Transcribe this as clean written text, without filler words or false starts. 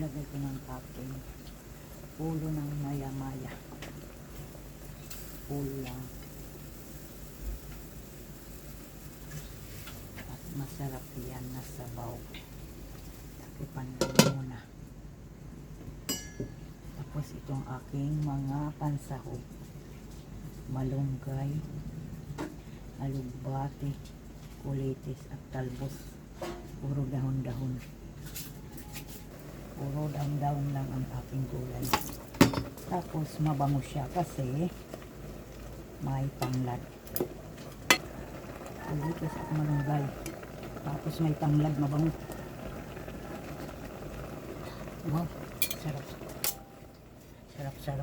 Nilagay ko ng aking pulo ng maya-maya. Pulo lang. At masarap yan na sabaw. Takipan lang muna. Tapos itong aking mga pansahog. Malunggay, alugbati, kulitis at talbos. Puro dahon-dahon. Puro dahon-dahon lang ang aking gulay. Tapos mabango siya kasi may tanglad. Kulitis at malunggay. Tapos may tanglad, mabango. Wow, sarap. Sarap-sarap.